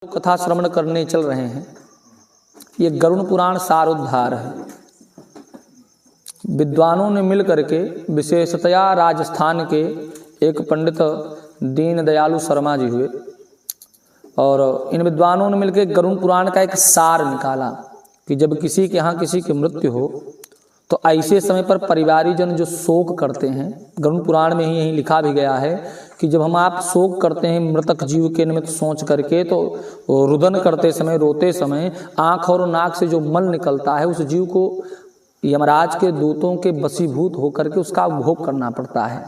कथा श्रवण करने चल रहे हैं। ये गरुड़ पुराण सारोद्धार है। विद्वानों ने मिल करके, विशेषतया राजस्थान के एक पंडित दीन दयालु शर्मा जी हुए, और इन विद्वानों ने मिलकर गरुड़ पुराण का एक सार निकाला कि जब किसी के यहाँ किसी की मृत्यु हो तो ऐसे समय पर परिवारीजन जो शोक करते हैं, गरुड़ पुराण में ही यही लिखा भी गया है कि जब हम आप शोक करते हैं मृतक जीव के निमित्त सोच करके, तो रुदन करते समय, रोते समय आँख और नाक से जो मल निकलता है उस जीव को यमराज के दूतों के वशीभूत होकर के उसका उपभोग करना पड़ता है।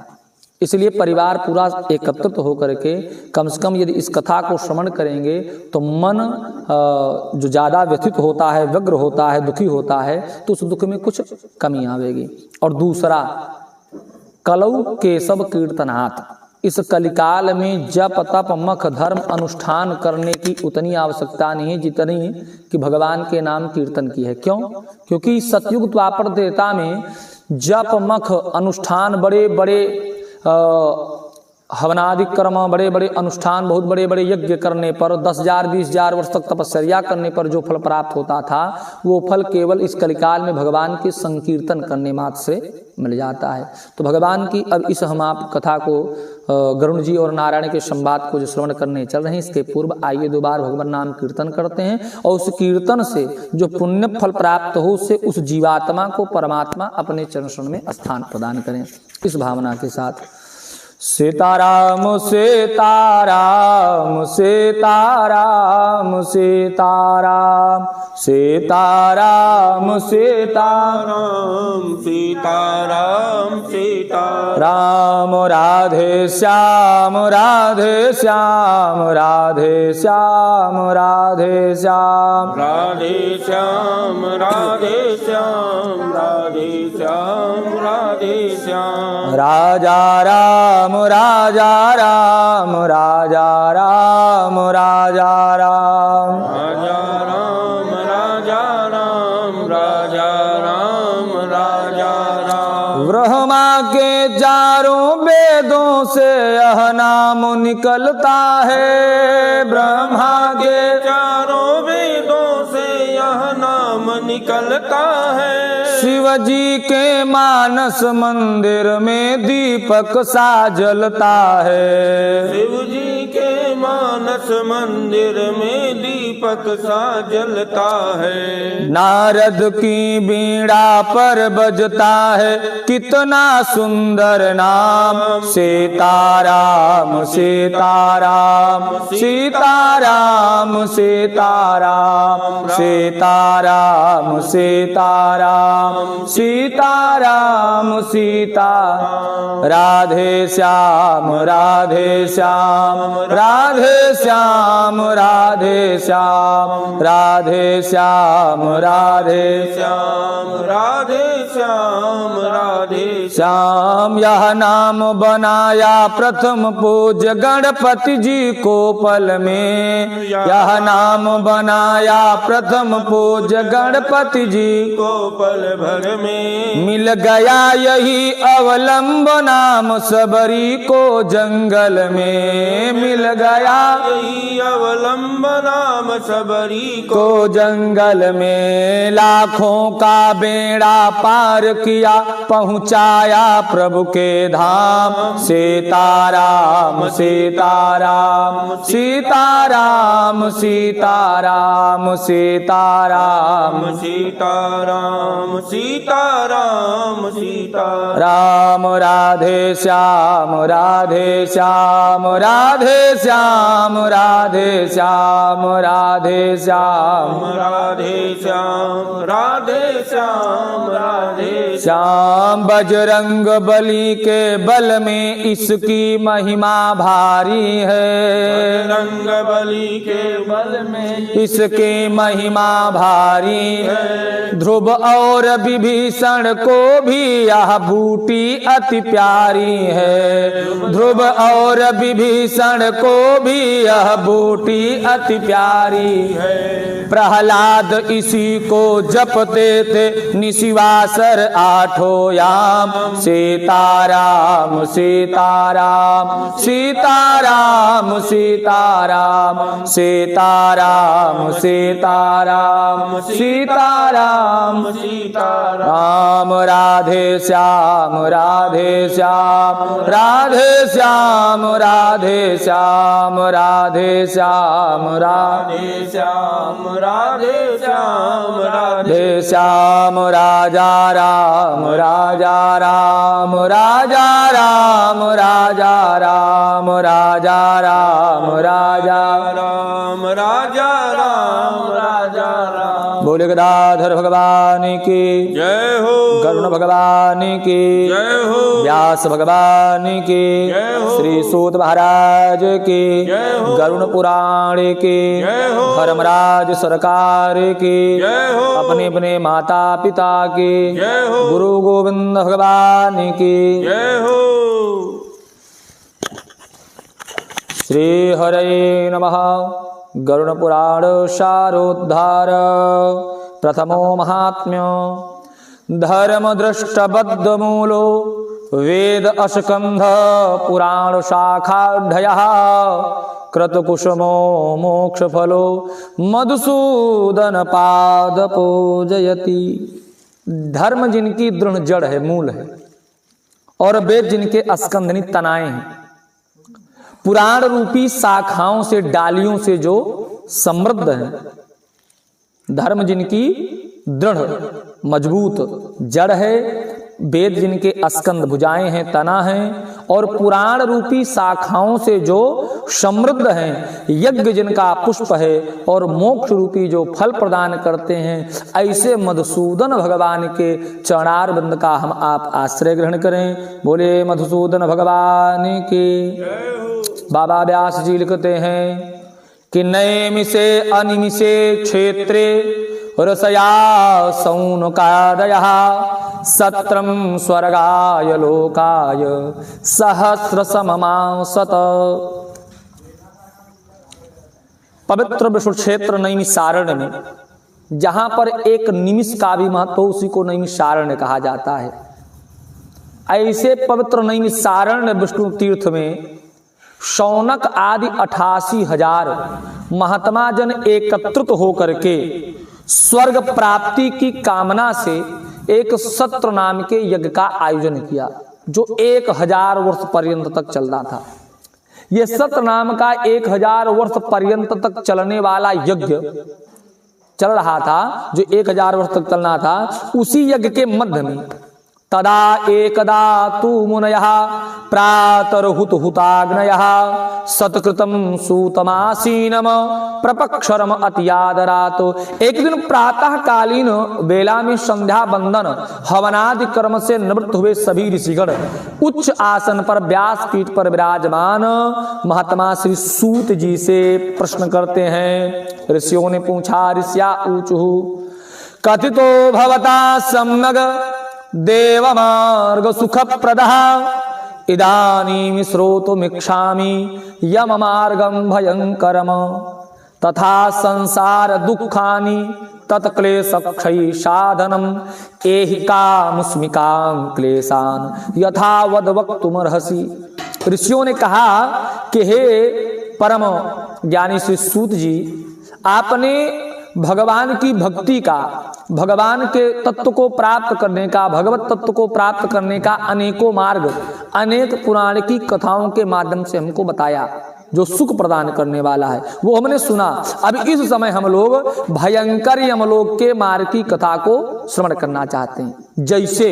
इसलिए परिवार पूरा एकत्रित होकर के कम से कम यदि इस कथा को श्रवण करेंगे तो मन जो ज़्यादा व्यथित होता है, व्यग्र होता है, दुखी होता है, तो उस दुख में कुछ कमी आवेगी। और दूसरा, कलौ केशव कीर्तनात्, इस कलिकाल में जप तप मख धर्म अनुष्ठान करने की उतनी आवश्यकता नहीं है जितनी कि भगवान के नाम कीर्तन की है। क्यों? क्योंकि सतयुग द्वापर त्रेता में जप मख अनुष्ठान, बड़े बड़े हवनादि कर्म, बड़े बड़े अनुष्ठान, बहुत बड़े बड़े यज्ञ करने पर 10,000 20,000 वर्ष तक तपस्या करने पर जो फल प्राप्त होता था, वो फल केवल इस कलिकाल में भगवान के संकीर्तन करने मात्र से मिल जाता है। तो भगवान की अब इस हम आप कथा को, गरुड़ जी और नारायण के संवाद को जो श्रवण करने चल रहे हैं, इसके पूर्व आइए 2 बार भगवान नाम कीर्तन करते हैं, और उस कीर्तन से जो पुण्य फल प्राप्त हो उससे उस जीवात्मा को परमात्मा अपने चरण शरण में स्थान प्रदान करें, इस भावना के साथ। सीताराम सीताराम सीताराम सीताराम सीताराम सीताराम सीताराम सीताराम राम राधे श्याम राधे श्याम राधे श्याम राधे श्याम राधे श्याम राधे श्याम राधे श्याम राधे श्याम राजा राम राजा राम राजा राम राजा राम राजा राम राजा राम राजा राम राजा राम। ब्रह्मा के चारों वेदों से यह नाम निकलता है, ब्रह्मा के चारों वेदों से यह नाम निकलता है। शिव जी के मानस मंदिर में दीपक सा जलता है, शिव जी के मानस मंदिर में दीपक सा जलता है। नारद की बीड़ा पर बजता है कितना सुंदर नाम, सीताराम सीताराम सीताराम सीताराम सीताराम सीताराम सीताराम सीता राधे श्याम राधे श्याम राधे श्याम राधे श्याम राधे श्याम राधे श्याम राधे श्याम राधे श्याम। यह नाम बनाया प्रथम पूज्य गणपति जी को पल में, यह नाम बनाया प्रथम पूज्य गणपति जी को पल भर में। मिल गया यही अवलंब नाम सबरी को जंगल में, मिल गया यही अवलंब नाम सबरी को जंगल में। लाखों का बेड़ा पार किया पहुँचाया प्रभु के धाम, सीताराम सीताराम सीताराम सीताराम सीताराम सीताराम सीताराम सीताराम। राम राधे श्याम राधे श्याम राधे श्याम राधे श्याम राधे श्याम राधे श्याम राधे श्याम राधे श्याम। बजरंग बली के बल में इसकी महिमा भारी है, बजरंग बली के बल में इसकी महिमा भारी है। ध्रुव और विभीषण को भी यह बूटी अति प्यारी है, ध्रुव और विभीषण को भी यह बूटी अति प्यारी है। प्रहलाद इसी को जपते थे निशिवासर आठों याम। सीताराम सीताराम सीताराम सीताराम सीताराम सीताराम सीताराम सीताराम। राधे श्याम राधे श्याम राधे श्याम राधे श्याम राधे श्याम राधे श्याम राधे श्याम राधे श्याम। राजा राम राजा राम राजा राम राजा राम राजा राम राजा राम राजा राम राजा राम। बोले गदाधर भगवान की जय हो, गरुण भगवान की जय हो, व्यास भगवान की जय हो, श्री सूत महाराज की जय हो, गरुण पुराण की जय हो, धर्मराज सरकार की जय हो, अपने अपने माता पिता की जय हो, गुरु गोविंद भगवान की जय हो। श्री हरे नमः। गरुड़ पुराण सारोद्धार प्रथमो महात्म्यो धर्म दृष्ट बद्ध मूलो वेद अशकंध पुराण शाखाढयः क्रतुकुसुमो मोक्ष फलो मधुसूदन पाद पूजयति। धर्म जिनकी दृढ़ जड़ है, मूल है, और वेद जिनके अस्कंधनी तनाएं हैं, पुराण रूपी शाखाओं से डालियों से जो समृद्ध हैं। धर्म जिनकी दृढ़ मजबूत जड़ है, वेद जिनके अस्कंद भुजाएं हैं, तना हैं, और पुराण रूपी शाखाओं से जो समृद्ध हैं, यज्ञ जिनका पुष्प है और मोक्ष रूपी जो फल प्रदान करते हैं, ऐसे मधुसूदन भगवान के चरणारविंद का हम आप आश्रय ग्रहण करें। बोले मधुसूदन भगवान की। बाबा व्यास जी लिखते हैं कि नैमिषे अनिमिषे क्षेत्रे रसया सौनकादयः सत्रम स्वर्गाय लोकाय सहस्र सममासत। पवित्र विष्णु क्षेत्र नैमिषारण्य में जहां पर एक निमिष का भी महत्व, उसी को नैमिषारण्य कहा जाता है। ऐसे पवित्र नैमिषारण्य विष्णु तीर्थ में शौनक आदि 88,000 महात्मा जन एकत्रित होकर के स्वर्ग प्राप्ति की कामना से एक सत्र नाम के यज्ञ का आयोजन किया, जो 1000 वर्ष पर्यंत तक चलना था। यह सत्र नाम का 1000 वर्ष पर्यंत तक चलने वाला यज्ञ चल रहा था, जो 1000 वर्ष तक चलना था। उसी यज्ञ के मध्य में तदा एकदा तु मुनयः प्रातर्हुत हुताग्नयः सत्कृतं सूतमासीनम प्रपक्षरम अतियादरात। एक दिन प्रातः कालीन बेला में संध्या बंदन हवनादि कर्म से निवृत्त हुए सभी ऋषिगण उच्च आसन पर व्यास पीठ पर विराजमान महात्मा श्री सूत जी से प्रश्न करते हैं। ऋषियों ने पूछा, ऋष्या ऊचुः कथितो भवता सम्यग् देवमार्ग सुखप्रदः इदानीं श्रोतुमिच्छामि यम मार्गं भयंकरम तथा संसार दुखानि तत्क्लेशक्षयी साधनम एहि कामुस्मिकां क्लेशान यथावद वक्तुमर्हसि। ऋषियों ने कहा कि हे परम ज्ञानी श्री सूत जी, आपने भगवान की भक्ति का, भगवान के तत्व को प्राप्त करने का, भगवत तत्व को प्राप्त करने का अनेकों मार्ग, अनेक पुराण की कथाओं के माध्यम से हमको बताया, जो सुख प्रदान करने वाला है, वो हमने सुना। अब इस समय हम लोग भयंकर यमलोक के मार्ग की कथा को श्रवण करना चाहते हैं। जैसे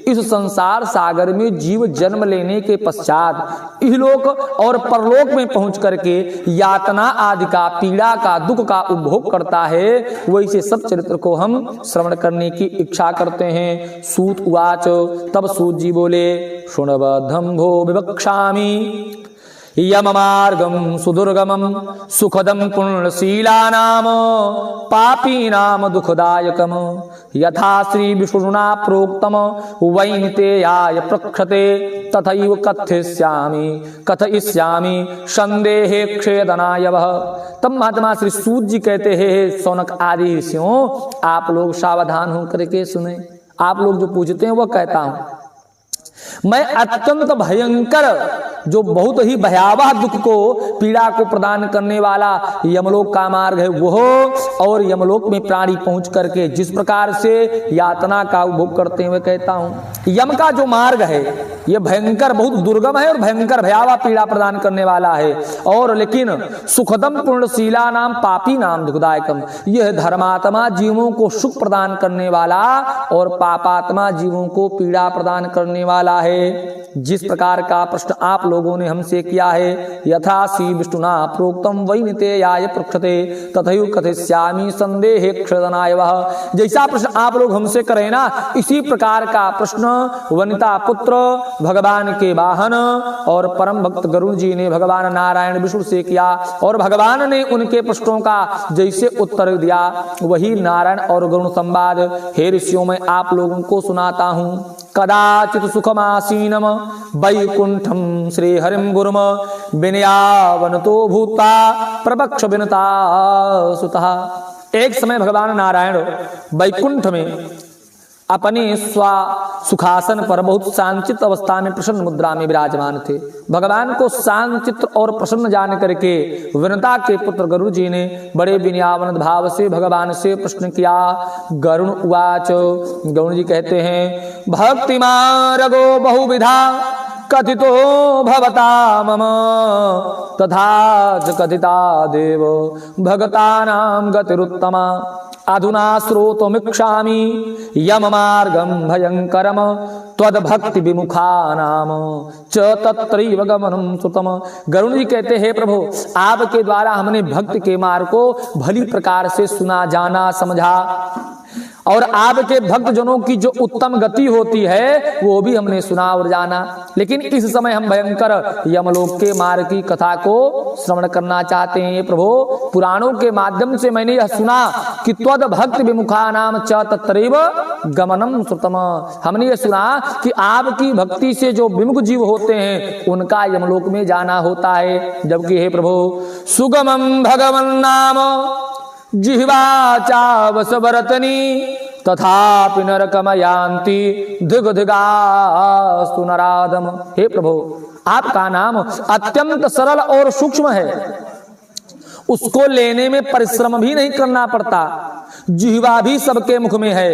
इस संसार सागर में जीव जन्म लेने के पश्चात इहलोक और परलोक में पहुंच करके यातना आदि का, पीड़ा का, दुख का उपभोग करता है, वैसे सब चरित्र को हम श्रवण करने की इच्छा करते हैं। सूत उवाच, तब सूत जी बोले, शृण्वद्धं भो विवक्षामि यम मार्गम सुदुर्गमम सुखदम पुण्यशीलानाम पापीनाम दुखदायकम यथा श्री विष्णुना प्रोक्तम वैनितेयाय प्रक्षते तथैव कथयिष्यामि संदेहे क्षेदनाय वः। तब महात्मा श्री सूत जी कहते हैं, सौनक आदि ऋषियों, आप लोग सावधान होकर के सुने। आप लोग जो पूछते हैं वह कहता हूं। मैं अत्यंत भयंकर, जो बहुत ही भयावह दुख को, पीड़ा को प्रदान करने वाला यमलोक का मार्ग है वो, और यमलोक में प्राणी पहुंच करके जिस प्रकार से यातना का उपभोग करते हैं, मैं कहता हूं यम का जो मार्ग है यह भयंकर, बहुत दुर्गम है और भयंकर भयावह पीड़ा प्रदान करने वाला है। और लेकिन सुखदम पुण्यशीला नाम पापी नाम दुखदायकम, यह धर्मात्मा जीवों को सुख प्रदान करने वाला और पापात्मा जीवों को पीड़ा प्रदान करने वाला है। जिस प्रकार का प्रश्न आप लोगों ने हमसे किया है, यथा श्री विष्णुना प्रोक्तम वैनितेयाय पृक्षते तथैव कथयिष्यामि संदेहे क्षेदनाय वः। जैसा प्रश्न आप लोग हमसे करें ना, इसी प्रकार का प्रश्न वनिता पुत्र भगवान के वाहन और परम भक्त गरुड़ जी ने भगवान नारायण विष्णु से किया, और भगवान ने उनके प्रश्नों का जैसे उत्तर दिया वही नारायण और गरुड़ संवाद हे ऋषियों में आप लोगों को सुनाता हूं। कदाचित सुखमासीनम वैकुंठम श्री हरिम गुरुम विनयावनतो भूता प्रवक्ष विनता सुतः। एक समय भगवान नारायण वैकुंठ में अपने सुखासन पर बहुत शांतिचित अवस्था में प्रसन्न मुद्रा में विराजमान थे। भगवान को शांतिचित और प्रसन्न जान करके विनता के पुत्र गरुड़ जी ने बड़े विनयावन भाव से भगवान से प्रश्न किया। गरुड़ उवाच, गरुड़ जी कहते हैं, भक्ति मार्गो बहुविधा कथितो भवता मम तथा च कथिता देव भगतानां गतिरुत्तमा अधुना श्रोतुमिच्छामि यम मार्गम भयंकरम त्वद्भक्ति विमुखानाम च तत्रैव गमनम सुतम। गरुड़ जी कहते हैं, प्रभु आपके द्वारा हमने भक्ति के मार्ग को भली प्रकार से सुना, जाना, समझा, और आपके भक्त जनों की जो उत्तम गति होती है वो भी हमने सुना और जाना। लेकिन इस समय हम भयंकर यमलोक के मार्ग की कथा को श्रवण करना चाहते हैं। प्रभु पुराणों के माध्यम से मैंने यह सुना कि त्वद भक्ति विमुखानाम च तत्रैव गमनम श्रुतम। हमने यह सुना कि आपकी भक्ति से जो विमुख जीव होते हैं उनका यमलोक में जाना होता है। जबकि हे प्रभु सुगमम भगवन् नाम जिह्वा चावसवरतनी तथापि नरकमयान्ति धिगधिगास्तु नराधम। हे प्रभु आपका नाम अत्यंत सरल और सूक्ष्म है, उसको लेने में परिश्रम भी नहीं करना पड़ता, जिह्वा भी सबके मुख में है,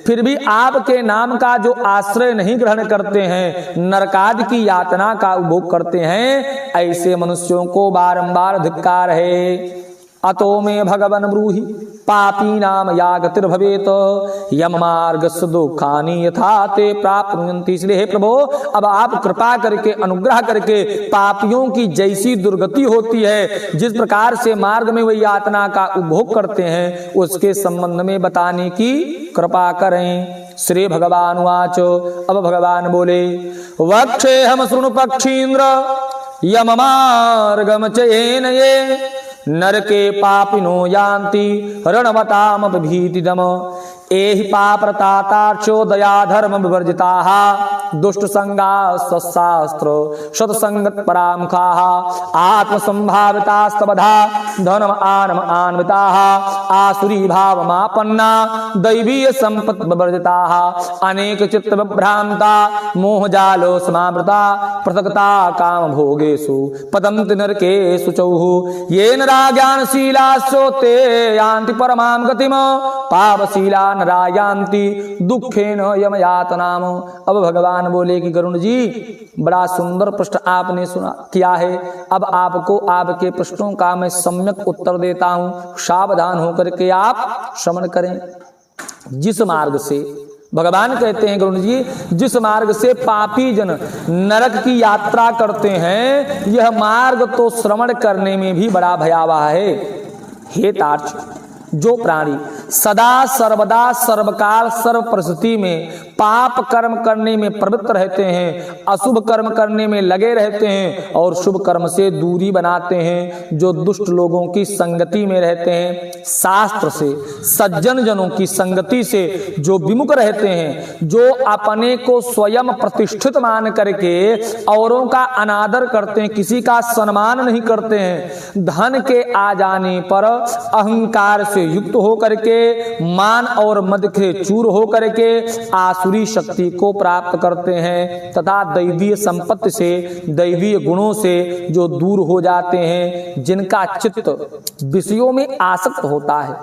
फिर भी आपके नाम का जो आश्रय नहीं ग्रहण करते हैं, नरकादि की यातना का उपभोग करते हैं, ऐसे मनुष्यों को बारंबार धिक्कार है। अतो में भगवन ब्रूहि पापी नाम या गतिर्भवेत यम मार्गस्य दुखानि यथा ते प्राप्नुयन्ति। इसलिए हे प्रभु अब आप कृपा करके अनुग्रह करके पापियों की जैसी दुर्गति होती है, जिस प्रकार से मार्ग में वही यातना का उपभोग करते हैं, उसके संबंध में बताने की कृपा करें। श्री भगवान वाच, अब भगवान बोले, वक्षे हम शृणु पक्षीन्द्र यम मार्गम चयेन ये नरके पापिनो यान्ति रणवताम भीतिदम। एहि पाप्रतातार्चो दया धर्म विवर्जिताः दुष्ट संगा सशास्त्र सत्संगत परामुखाः आत्मसंभावितास्तबधा धनम आनम आन्विताः आसुरी भावमापन्ना दैवीय संपत् विवर्जिताः अनेक चित्त विभ्रांता मोहजालो समावृता पृथक्ता काम भोगेषु पतन्ति नरकेषु चौः ये नरा ज्ञानशीलास्यो ते यान्ति परमां गतिम पापशीला नरायांति दुखेन यम यातनाम। अब भगवान बोले कि गरुड़ जी बड़ा सुंदर प्रश्न आपने सुना किया है, अब आपको आपके प्रश्नों का मैं सम्यक उत्तर देता हूं, सावधान होकर के आप श्रवण करें। जिस मार्ग से भगवान कहते हैं गरुड़ जी, जिस मार्ग से पापी जन नरक की यात्रा करते हैं, यह मार्ग तो श्रवण करने में भी बड़ा भयावह है। हे तार्क्ष, जो प्राणी सदा सर्वदा सर्वकाल सर्व परिस्थिति में पाप कर्म करने में प्रवृत्त रहते हैं, अशुभ कर्म करने में लगे रहते हैं और शुभ कर्म से दूरी बनाते हैं, जो दुष्ट लोगों की संगति में रहते हैं, शास्त्र से सज्जन जनों की संगति से जो विमुख रहते हैं, जो अपने को स्वयं प्रतिष्ठित मान करके औरों का अनादर करते हैं, किसी का सम्मान नहीं करते हैं, धन के आ जाने पर अहंकार से युक्त हो करके, मान और मद के चूर हो करके आसुरी शक्ति को प्राप्त करते हैं तथा दैवीय संपत्ति से, दैवीय गुणों से जो दूर हो जाते हैं, जिनका चित्त विषयों में आसक्त होता है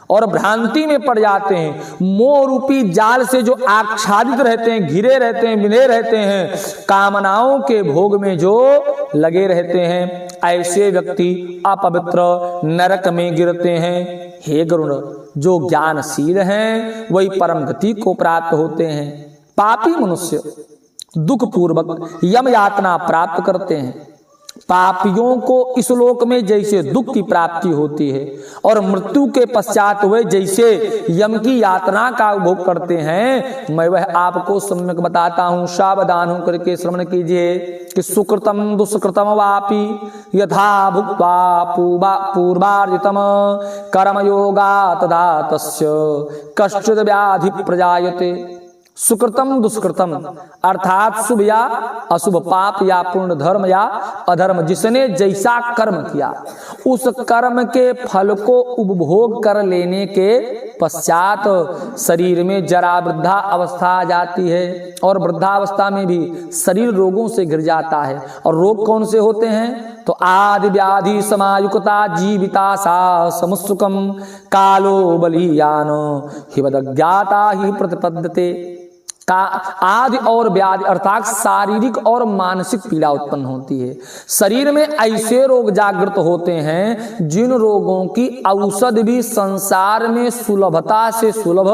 और भ्रांति में पड़ जाते हैं, मोह रूपी जाल से जो आच्छादित रहते हैं, घिरे रहते हैं, बिने रहते हैं, कामनाओं के भोग में जो लगे रहते हैं, ऐसे व्यक्ति अपवित्र नरक में गिरते हैं। हे गरुड़, जो ज्ञानशील हैं वही परम गति को प्राप्त होते हैं। पापी मनुष्य दुख पूर्वक यम यातना प्राप्त करते हैं। पापियों को इस लोक में जैसे दुख की प्राप्ति होती है और मृत्यु के पश्चात वे जैसे यम की यातना का उपभोग करते हैं, मैं वह आपको सम्यक बताता हूँ। सावधान होकर के श्रवण कीजिए कि सुकृतम दुष्कृतम वापि यथा भुक्त्वा पूर्वार्जितम कर्मयोगा तदा तस्य कश्चित् व्याधि प्रजायते। सुकृतम दुष्कृतम अर्थात शुभ या अशुभ, पाप या पुण्य, धर्म या अधर्म, जिसने जैसा कर्म किया उस कर्म के फल को उपभोग कर लेने के पश्चात शरीर में जरा वृद्धा अवस्था आ जाती है और वृद्धावस्था में भी शरीर रोगों से घिर जाता है। और रोग कौन से होते हैं? तो आदि व्याधि समायुक्ता जीविता सा समुत्सुकम कालो बलियानो हिवदज्ञाता ही प्रतिपद्यते। का आदि और व्याधि अर्थात शारीरिक और मानसिक पीड़ा उत्पन्न होती है। शरीर में ऐसे रोग जागृत होते हैं जिन रोगों की औषध भी संसार में सुलभता से सुलभ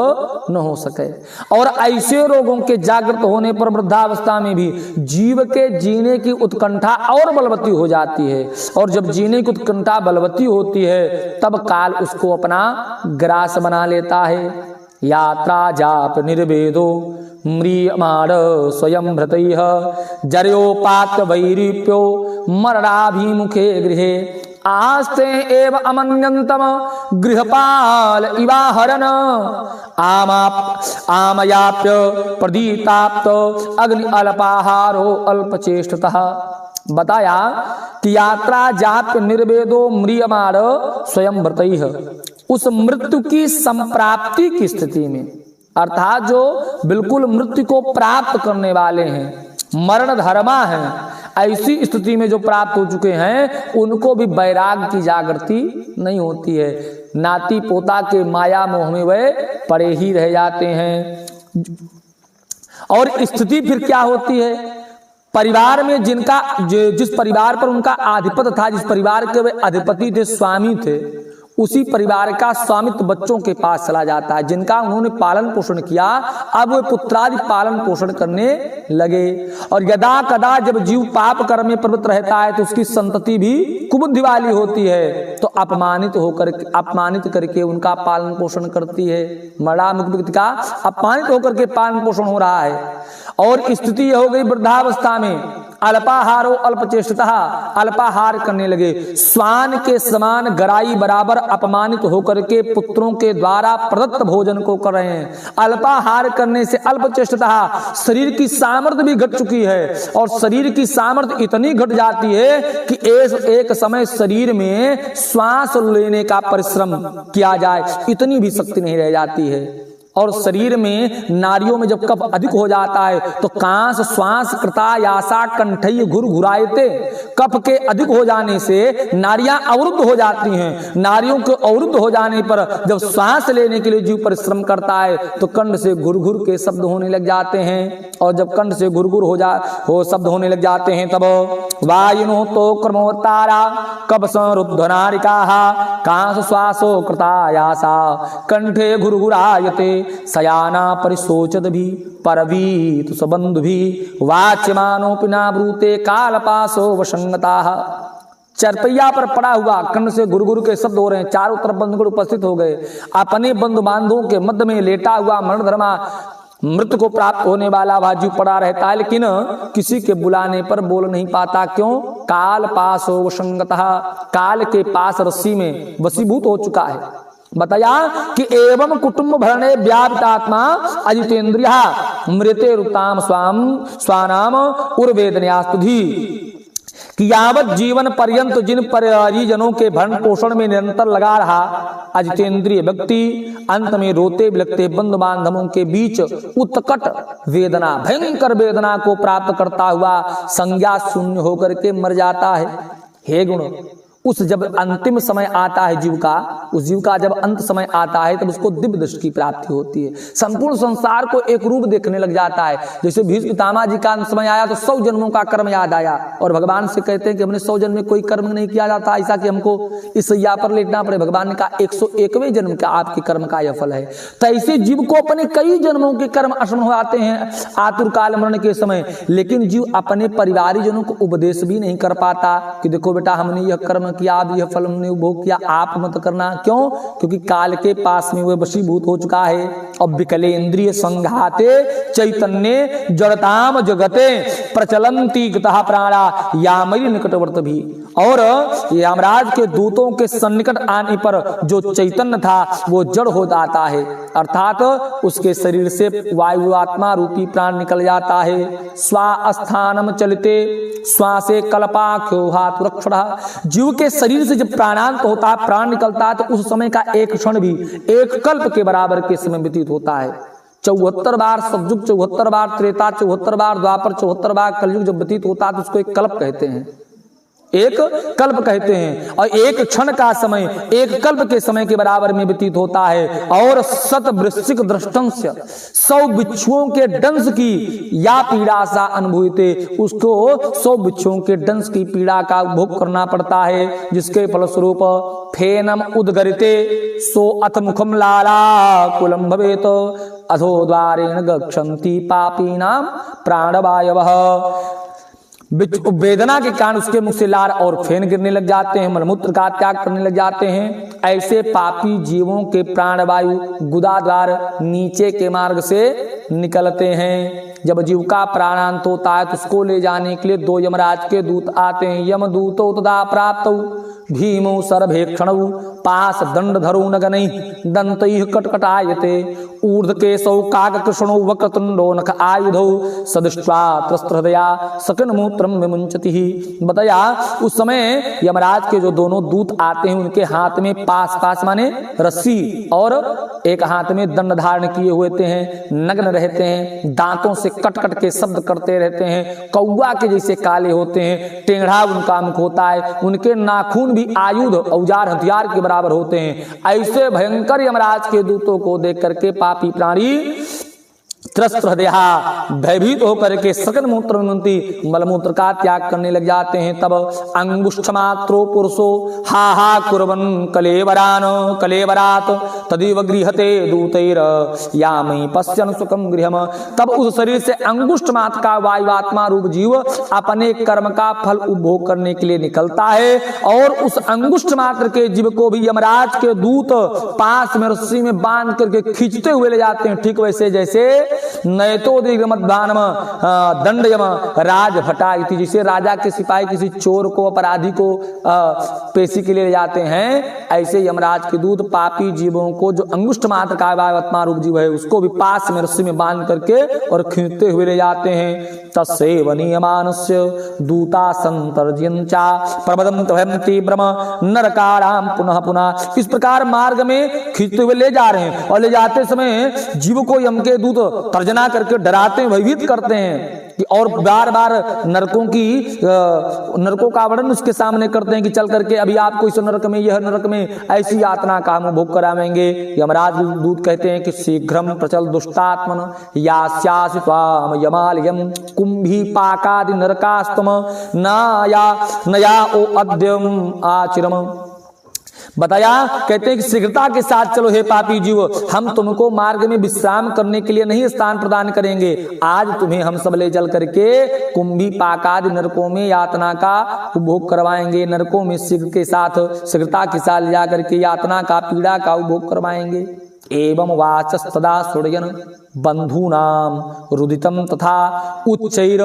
न हो सके, और ऐसे रोगों के जागृत होने पर वृद्धावस्था में भी जीव के जीने की उत्कंठा और बलवती हो जाती है। और जब जीने की उत्कंठा बलवती होती है तब काल उसको अपना ग्रास बना लेता है। यात्रा जाप निर्वेदो म्रियमाण स्वयं भृतैः जर्योपात वैरीप्यो मरणाभिमुखे गृहे आस्ते एव अमन्यन्तम गृहपाल इवाहरन आमयाप्य प्रदीताप्त अग्नि अल्पाहारो अल्पचेष्टतः। बताया कि यात्रा जाप निर्वेदो म्रियमाण स्वयं भृतैः, उस मृत्यु की संप्राप्ति की स्थिति में, अर्थात जो बिल्कुल मृत्यु को प्राप्त करने वाले हैं, मरण धर्मा हैं, ऐसी स्थिति में जो प्राप्त हो चुके हैं उनको भी वैराग की जागृति नहीं होती है। नाती पोता के माया मोह में वे पड़े ही रह जाते हैं। और स्थिति फिर क्या होती है? परिवार में जिनका जिस परिवार पर उनका आधिपत्य था, जिस परिवार के वे अधिपति थे, स्वामी थे, उसी परिवार का स्वामित्व बच्चों के पास चला जाता है। जिनका उन्होंने पालन पोषण किया अब वे पुत्रादि पालन पोषण करने लगे। और यदा कदा जब जीव पाप कर्म में प्रवृत्त रहता है तो उसकी संतति भी कुबुद्धि वाली होती है, तो अपमानित करके उनका पालन पोषण करती है। मरणामुख व्यक्ति का अपमानित होकर के पालन पोषण हो रहा है। और स्थिति यह हो गई वृद्धावस्था में अल्पाहारो अल्पचेष्टतः, अल्पाहार करने लगे, स्वान के समान गराई बराबर अपमानित होकर के पुत्रों के द्वारा प्रदत्त भोजन को कर रहे हैं। अल्पाहार करने से अल्पचेष्टतः शरीर की सामर्थ्य भी घट चुकी है, और शरीर की सामर्थ्य इतनी घट जाती है कि एक समय शरीर में श्वास लेने का परिश्रम किया जाए इतनी भी शक्ति नहीं रह जाती है। और शरीर में नारियों में जब कफ अधिक हो जाता है तो कांस श्वास कृता यासा कंठई घुरघुरायते, कफ के अधिक हो जाने से नारियां अवरुद्ध हो जाती हैं। नारियों के अवरुद्ध हो जाने पर जब श्वास लेने के लिए जीव परिश्रम करता है तो कंठ से घुरघुर के शब्द होने लग जाते हैं, और जब कंठ से घुरघुर हो शब्द होने लग जाते हैं तब वायुनो तो क्रमोत्तारा कफ संरुद्ध नारिकाः कांस श्वासो कृता यासा कंठे घुरघुरायते सयाना परिशोचत भी परवीत सबंधु भी वाच्यमानो पिना ब्रूते कालपासो वसंगताः। चरपैया पर पड़ा हुआ कंठ से गुरगुरु के शब्द हो रहे हैं, चारों तरफ बंधुगण उपस्थित हो गए। अपने बंधु बांधवों के मध्य में लेटा हुआ मरणधर्मा मृत्यु को प्राप्त होने वाला वह जीव पड़ा रहता है, लेकिन किसी के बुलाने पर बोल नहीं पाता। क्यों? काल पास वशंगतः, काल के पास रस्सी में वशीभूत हो चुका है। बताया कि एवं कुटुंब भरणे व्यापितात्मा अजितेन्द्रिय मृते रुताम स्वानाम उर्वेदन्यास्तुधि, कि यावत जीवन पर्यंत जिन परिजनों के भरण पोषण में निरंतर लगा रहा अजितेंद्रिय व्यक्ति अंत में रोते बिलखते बंधु बांधवों के बीच उत्कट वेदना, भयंकर वेदना को प्राप्त करता हुआ संज्ञा शून्य होकर के मर जाता है। हे गुण, उस जब अंतिम समय आता है जीव का, उस जीव का जब अंत समय आता है तब उसको दिव्य दृष्टि की प्राप्ति होती है। संपूर्ण संसार को एक रूप देखने लग जाता है। जैसे भीष्म पितामह जी का अंत समय आया तो 100 जन्मों का कर्म याद आया और भगवान से कहते हैं कि हमने 100 जन्म में कोई कर्म नहीं किया जाता, ऐसा कि हमको इस सैया पर लेटना पड़े। भगवान ने कहा 101वें जन्म का आपके कर्म का यह फल है। तो ऐसे जीव को अपने कई जन्मों के कर्म असमन हो आते हैं आतुर काल मरण के समय, लेकिन जीव अपने परिवारीजनों को उपदेश भी नहीं कर पाता कि देखो बेटा हमने यह कर्म किया, अब यह फल हमने उपभोग किया, आप मत करना। क्यों? क्योंकि काल के पास में वह वशीभूत हो चुका है। अब विकले इंद्रिय संघाते चैतन्य जड़ताम जगते प्रचलंती गतः प्राणा यामयी निकटवर्त भी। और यमराज के दूतों के सन्निकट आने पर जो चैतन्य था वो जड़ हो जाता है, अर्थात उसके शरीर से वायु आत्मा रूपी प्राण निकल जाता है। स्वास्थानम चलते श्वासे कल्पाख्यो हातुरक्षण, जीव के शरीर से जब प्राणांत होता है, प्राण निकलता है, तो उस समय का एक क्षण भी एक कल्प के बराबर के समय व्यतीत होता है। 74 बार सतयुग, 74 बार त्रेता, 74 बार द्वापर, 74 बार कलयुग जब व्यतीत होता है तो उसको एक कल्प कहते हैं, एक कल्प कहते हैं। और एक क्षण का समय एक कल्प के समय के बराबर में व्यतीत होता है। और 100 वृश्चिक दृष्टंस्य, 100 बिच्छुओं के दंश की या पीड़ा सा अनुभूते, उसको 100 बिच्छुओं के दंश की पीड़ा का भोग करना पड़ता है, जिसके फलस्वरूप फेनम उद्गरिते सो अथ मुखम लाला कुलम भवेत अधो द्वारेण गच्छन्ति पापीनां प्राणवायवः। वेदना के कारण उसके मुख से लार और फेन गिरने लग जाते हैं, मलमूत्र का त्याग करने लग जाते हैं। ऐसे पापी जीवों के प्राणवायु गुदाद्वार नीचे के मार्ग से निकलते हैं। जब जीव का प्राणांत होता है तो उसको ले जाने के लिए 2 यमराज के दूत आते हैं। यम दूतो तदा प्राप्तौ भीमो सर्वेक्षणौ पास दंड धरो नगनै दंतैः कटकटायते ऊर्ध्व केशौ काककृष्णौ वक्रतुंडो नख आयुधौ सदृष्ट्वा त्रस्त्रहृदया सकन मूत्रम विमुंचति। बताया उस समय यमराज के जो दोनों दूत आते हैं उनके हाथ में पास माने रस्सी और एक हाथ में दंड धारण किए हुए हैं, नग्न रहते हैं, दांतों से कट कट के शब्द करते रहते हैं, कौवा के जैसे काले होते हैं, टेढ़ा उनका मुख होता है, उनके नाखून भी आयुध औजार हथियार के बराबर होते हैं। ऐसे भयंकर यमराज के दूतों को देख करके पापी प्राणी त्रस्त हृदय भयभीत होकर के सकन मूत्र विमुंति मलमूत्र का त्याग करने लग जाते हैं। तब अंगुष्ठ मात्रो पुरुषो हा हा कुर्वन् कलेवरात तदेव गृहते दूतैर यामि पश्यन् सुखम गृहम। तब उस शरीर से अंगुष्ठ मात्र का वायु आत्मा रूप जीव अपने कर्म का फल उपभोग करने के लिए निकलता है और उस अंगुष्ठ मात्र के जीव को भी यमराज के दूत पास में रस्सी में बांध करके खींचते हुए ले जाते हैं। ठीक वैसे जैसे नयतो दीर्घमद्दानम दंड यम राज भटा, जिसे राजा के सिपाही किसी चोर को अपराधी को पेशी के लिए ले जाते हैं, ऐसे यमराज के दूत पापी जीवों को जो अंगुष्ठ मात्र का आत्मा रूप जीव है उसको भी पास में रस्सी में बांध करके और खींचते हुए ले जाते हैं। तस्सेव नियमानस्य दूता संतर्जयन्चा प्रबदन्त भयं तीव्रम नरकाराम पुनः पुनः। इस प्रकार मार्ग में खींचते हुए ले जा रहे हैं और ले जाते समय जीव को यम के दूत तर्जना करके डराते हैं, भयभीत करते हैं कि और बार बार नरकों का वर्णन उसके सामने करते हैं कि चल करके अभी आपको इस नरक में यह नरक में ऐसी यातना का हम भोग करावेंगे। यमराज दूत कहते हैं कि शीघ्रम प्रचल दुष्टात्मन यास्यासि त्वाम यमालयम कुंभी पाकादि नरकास्तम नया ओ अद्यम आचिरम। बताया कहते हैं कि शीघ्रता के साथ चलो हे पापी जीव, हम तुमको मार्ग में विश्राम करने के लिए नहीं स्थान प्रदान करेंगे, आज तुम्हें हम सब ले चल करके कुंभी पाकादि नरकों में यातना का उपभोग करवाएंगे। नरकों में शीघ्रता के साथ ले जा करके यातना का पीड़ा का उपभोग करवाएंगे। एवं वाचस्तदा सुरयन बंधूनाम रुदितम तथा उच्चैर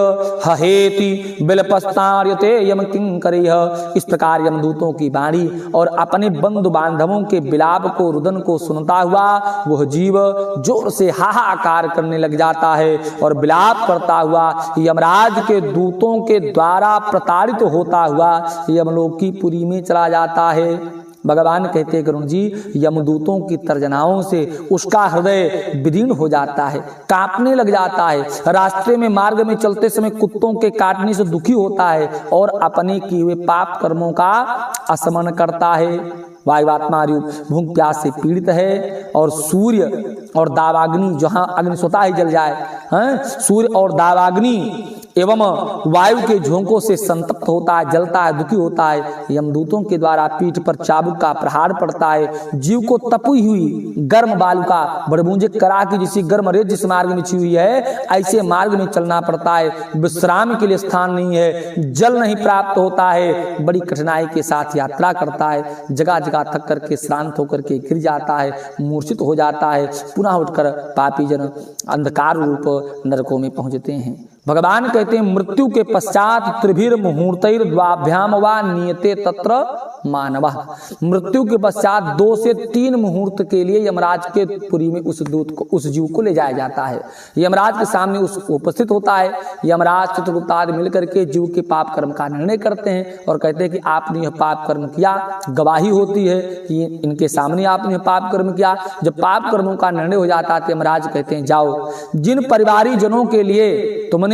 हहेति बिलपस्तार्यते यम किंकरैः। इस प्रकार यमदूतों की वाणी और अपने बंधु बांधवों के बिलाप को, रुदन को सुनता हुआ वह जीव जोर से हाहाकार करने लग जाता है और बिलाप करता हुआ यमराज के दूतों के द्वारा प्रताड़ित होता हुआ यमलोक की पुरी में चला जाता है। भगवान कहते हैं गरुण जी, यमदूतों की तर्जनाओं से उसका हृदय विदीर्ण हो जाता है, कांपने लग जाता है। रास्ते में मार्ग में चलते समय कुत्तों के काटने से दुखी होता है और अपने किए हुए पाप कर्मों का स्मरण करता है। वायुआत्मा भूख प्यास से पीड़ित है और सूर्य और दावाग्नि, जहां अग्नि स्वतः ही जल जाए, सूर्य और दावाग्नि एवं वायु के झोंकों से संतप्त होता है, जलता है, दुखी होता है। यमदूतों के द्वारा पीठ पर चाबुक का प्रहार पड़ता है। जीव को तपी हुई गर्म बालुका, बड़बूंजे करा की जिसी गर्म रेत जिस मार्ग में बिछी हुई है, ऐसे मार्ग में चलना पड़ता है। विश्राम के लिए स्थान नहीं है, जल नहीं प्राप्त होता है, बड़ी कठिनाई के साथ यात्रा करता है। जगह जगह थक करके श्रांत होकर के गिर जाता है, मूर्छित हो जाता है। पुनः उठकर पापी जन अंधकार रूप नरकों में पहुंचते हैं। भगवान कहते हैं, मृत्यु के पश्चात त्रिभिर मुहूर्तैर द्वाभ्याम वा नियते तत्र मानवः। मृत्यु के पश्चात 2 से 3 मुहूर्त के लिए यमराज के पुरी में उस दूत को, उस जीव को ले जाया जाता है। यमराज के सामने उस उपस्थित होता है। यमराज चित्रगुप्त आदि मिलकर के जीव के पाप कर्म का निर्णय करते हैं और कहते हैं कि आपने यह पाप कर्म किया। गवाही होती है कि इनके सामने आपने पाप कर्म किया। जब पाप कर्मों का निर्णय हो जाता है, यमराज कहते हैं, जाओ, जिन परिवारी जनों के लिए तुमने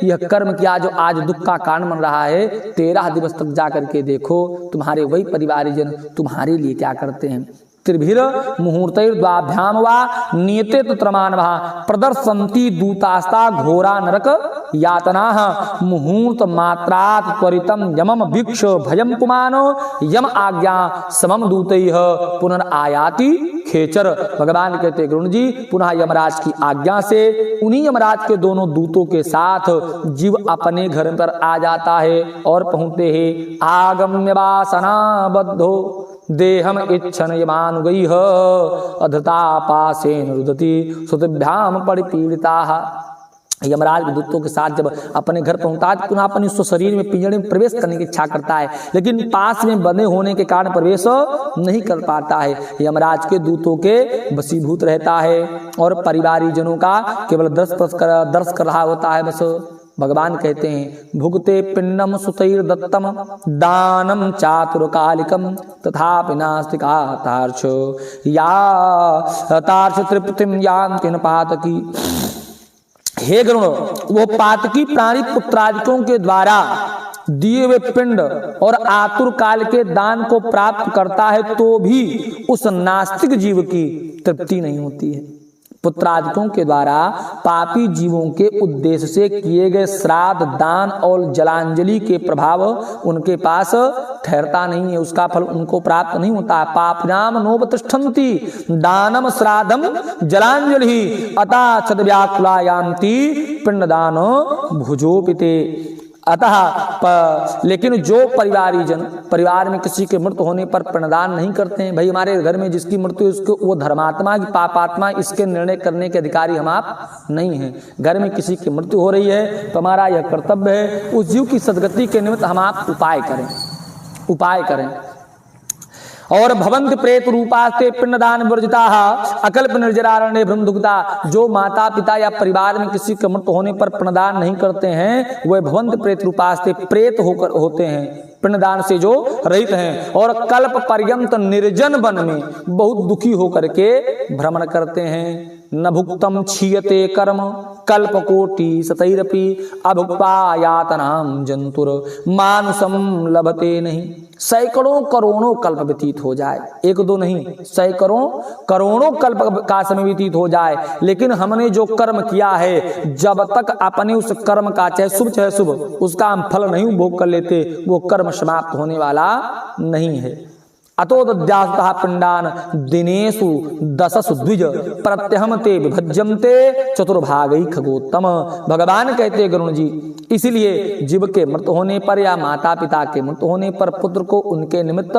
यह कर्म किया जो आज दुख का कारण बन रहा है, 13 दिवस तक जाकर के देखो तुम्हारे वही परिवारी जन तुम्हारे लिए क्या करते हैं। त्रिभिर मुहूर्तैर द्वाभ्याम वा नियते तत्र मानवः प्रदर्शन्ति दूतास्ता घोरा नरक यातनाः मुहूर्त मात्रात् त्वरितं यमम वीक्ष भयं पुमानो यम आज्ञा समम दूतैः पुनरायाति खेचर। भगवान कहते गरुण जी, पुनः यमराज की आज्ञा से उन्हीं यमराज के दोनों दूतों के साथ जीव अपने घर पर आ जाता है और पहुंचते हैं। आगम्य वासना बद्धो देहम इच्छन यमानुगैः अधृता पासेन रुदति सुतभ्याम परिपीड़िताः। यमराज के दूतों के साथ जब अपने घर पहुंचता है, पुनः अपने शरीर में पिंजड़े में प्रवेश करने की इच्छा करता है, लेकिन पास में बंधे होने के कारण प्रवेश नहीं कर पाता है। यमराज के दूतों के वशीभूत रहता है और परिवारी जनों का केवल दर्श कर रहा होता है बस। भगवान कहते हैं, भुगते पिंडम सुतैर दत्तम दानम चातुरकालिकम तथापि नास्ति तार्क्ष या तार्क्ष तृप्तिम यान्ति न पातकी। हे गरुण, वो पातकी प्राणी पुत्रादिकों के द्वारा दिए हुए पिंड और आतुर काल के दान को प्राप्त करता है तो भी उस नास्तिक जीव की तृप्ति नहीं होती है। पुत्रादिकों के द्वारा पापी जीवों के उद्देश्य से किए गए श्राद्ध, दान और जलांजलि के प्रभाव उनके पास ठहरता नहीं है, उसका फल उनको प्राप्त नहीं होता। पापनाम नोपतिष्ठन्ति दानम श्राद्धम जलांजलि अतः छदव्याकुलायान्ति पिंडदान भुजोपिते। अतः लेकिन जो परिवार में किसी के मृत्यु होने पर पिंडदान नहीं करते हैं, भाई हमारे घर में जिसकी मृत्यु उसको वो धर्मात्मा की पापात्मा, इसके निर्णय करने के अधिकारी हम आप नहीं हैं। घर में किसी की मृत्यु हो रही है तो हमारा यह कर्तव्य है उस जीव की सदगति के निमित्त हम आप उपाय करें। और भवंत प्रेत रूपास्ते पिंडदान वर्जिता अकल्प निर्जरारण्य ब्रह्मदुग्धा। जो माता पिता या परिवार में किसी के मृत्यु होने पर पिंडदान नहीं करते हैं, वह भवंत प्रेत रूपास्ते प्रेत होते हैं, पिंडदान से जो रहित हैं और कल्प पर्यंत निर्जन वन में बहुत दुखी होकर के भ्रमण करते हैं। न भुक्तम क्षीयते कर्म कल्पकोटि सतैरपि अभुक्ता यातनाम जंतुर मानुषम लभते नहीं। सैकड़ों करोड़ों कल्प व्यतीत हो जाए, एक दो नहीं, सैकड़ों करोड़ों कल्प का समय व्यतीत हो जाए, लेकिन हमने जो कर्म किया है जब तक अपने उस कर्म का चाहे शुभ उसका हम फल नहीं भोग कर लेते, वो कर्म समाप्त होने वाला नहीं है। अतो दद्यास्तः पिंडान दिनेषु दशसु द्विज प्रत्यहम ते विभज्यन्ते चतुर्भागई खगोत्तम। भगवान कहते गरुण जी, इसलिए जीव के मृत होने पर या माता पिता के मृत होने पर पुत्र को उनके निमित्त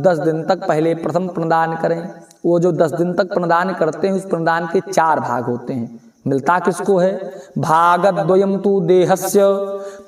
10 दिन तक पहले प्रथम प्रदान करें। वो जो 10 दिन तक प्रदान करते हैं उस प्रदान के 4 भाग होते हैं। मिलता किसको है? भागद्वयम तु देहस्य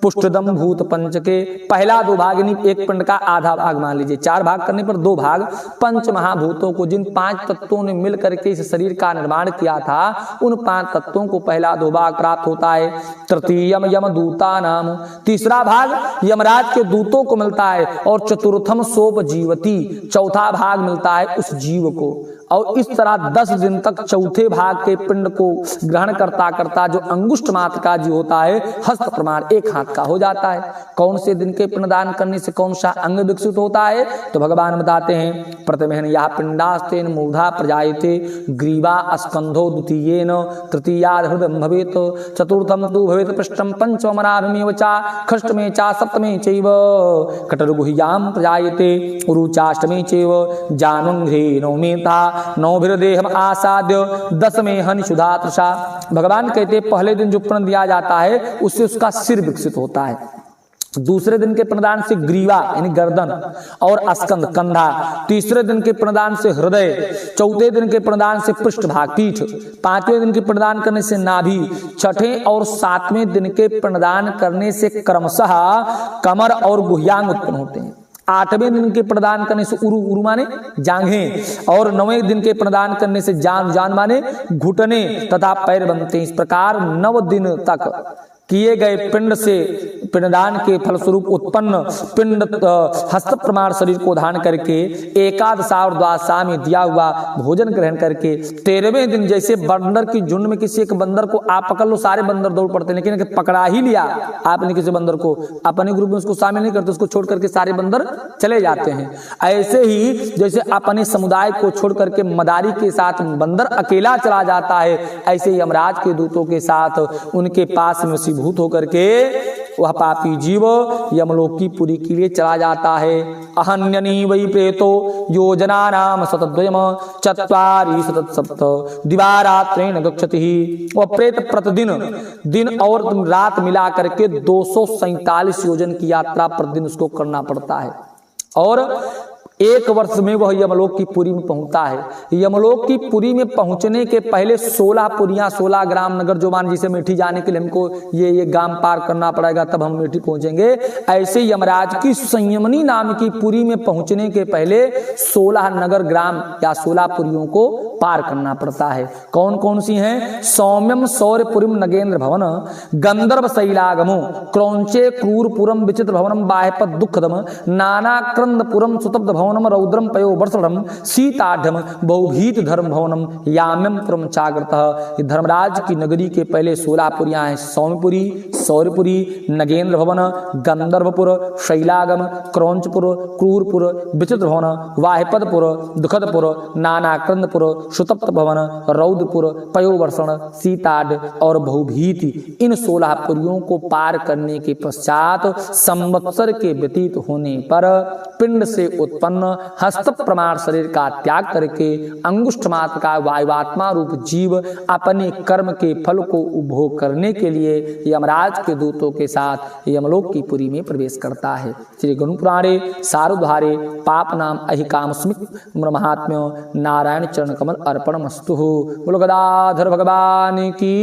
पुष्टदम भूत पंचके। पहला 2 भाग यानी एक पिंड का आधा भाग मान लीजिए, 4 भाग करने पर 2 भाग पंच महाभूतों को, जिन 5 तत्वों ने मिल करके इस शरीर का निर्माण किया था, उन 5 तत्वों को पहला 2 भाग प्राप्त होता है। तृतीयम यम दूता नाम, तीसरा भाग यमराज के दूतों को मिलता है। और चतुर्थम सोप जीवती, चौथा भाग मिलता है उस जीव को। और इस तरह 10 दिन तक चौथे भाग के पिंड को ग्रहण करता करता जो अंगुष्ठ मात्र का जीव होता है, हस्त प्रमाण 1 हाथ का हो जाता है। कौन से दिन के पिंडदान करने से कौन सा अंग विकसित होता है? तो भगवान बताते हैं, प्रथमेन या पिंडास्तेन मूढ़ा प्रजायते ग्रीवा स्कंधो द्वितीयेन तृतीयाद हृदयं भवेत् चतुर्थम तु भवेत् पृष्ठम पंचमनाभमेव चा खष्टमे चा सप्तमे चैव कटरगुह्यां प्रजायते उरुचाष्टमे चैव जानुंघ्रे नवमेता नौभिर्देहम आसाद्य 10 में हनि सुधा तृषा। भगवान कहते पहले दिन जो पिंड दिया जाता है उससे उसका सिर विकसित होता है। दूसरे दिन के प्रदान से ग्रीवा यानी गर्दन और स्कंद कंधा, तीसरे दिन के प्रदान से हृदय, चौथे दिन के प्रदान से पृष्ठभाग पीठ, 5वें दिन के प्रदान करने से नाभि, 6ठे और 7वें दिन के प्रदान करने से क्रमशः कमर और गुह्यांग उत्पन्न होते हैं। 8वें दिन के प्रदान करने से उरु माने जांघें, और 9वें दिन के प्रदान करने से जान माने घुटने तथा पैर बनते हैं। इस प्रकार 9 दिन तक किए गए पिंड से पिंडदान के फलस्वरूप उत्पन्न पिंड हस्त प्रमाण शरीर को धारण करके एकादशा और द्वादशा में दिया हुआ भोजन ग्रहण करके 13वें दिन, जैसे बंदर की झुंड में किसी एक बंदर को आप पकड़ लो, सारे बंदर दौड़ पड़ते हैं, लेकिन पकड़ा ही लिया आपने किसी बंदर को, अपने ग्रुप में उसको शामिल नहीं करते, उसको छोड़ करके सारे बंदर चले जाते हैं। ऐसे ही जैसे अपने समुदाय को छोड़ करके मदारी के साथ बंदर अकेला चला जाता है, ऐसे ही यमराज के दूतों के साथ उनके पास में भूत होकर के वह पापी जीव यमलोक की पुरी के लिए चला जाता है। अहन्यनी वै प्रेतो योजना नाम शतद्वयम चत्वारि शतसप्त दिवारात्रेण गच्छति। वह प्रेत प्रतिदिन दिन और रात मिला करके 247 योजन की यात्रा प्रतिदिन उसको करना पड़ता है। और 1 वर्ष में वह यमलोक की पुरी में पहुंचता है। यमलोक की पुरी में पहुंचने के पहले 16 पुरियां, 16 ग्राम नगर, जो मान जिसे मेठी जाने के लिए हमको ये गांव पार करना पड़ेगा तब हम मेठी पहुंचेंगे, ऐसे यमराज की संयमनी नाम की पुरी में पहुंचने के पहले 16 नगर ग्राम या 16 पुरियों को पार करना पड़ता है। कौन कौन सी हैं? सौम्यम सौर्यपुरीम नगेंद्र भवन, गंधर्व शैलागमो, क्रौंचे क्रूरपुरम विचित्र भवनम बाह्यपद दुखदम, नाना क्रंदपुरम सुतब्ध भवनम रौद्रम पयो वर्षणम, सीताढ़म बहुभीत धर्म भवनम याम्यम पुरम चाग्रतः। धर्मराज की नगरी के पहले 16 पुरियां हैं। सौम्यपुरी, सौर्यपुरी, नगेंद्र भवन, गंधर्वपुर, शैलागम, क्रौंचपुर, क्रूरपुर, विचित्र भवन, वाह्यपदपुर, दुखदपुर, नाना क्रंदपुर, सुतप्त भवन, रौद्रपुर, पयोवर्षण, सीताढ़ और बहुभीति, इन 16 पुरियों को पार करने के पश्चात संवत्सर के व्यतीत होने पर पिंड से उत्पन्न हस्त प्रमाण शरीर का त्याग करके अंगुष्ठ मात्र का वायुवात्मा रूप जीव अपने कर्म के फल को उपभोग करने के लिए यमराज के दूतों के साथ यमलोक की पुरी में प्रवेश करता है। श्री गरुड़ पुराणे सारुधारे पाप नाम अहिकाम स्मित महात्म्य नारायण चरण कमल अर्पणमस्तु। बोलो गदाधर भगवान की।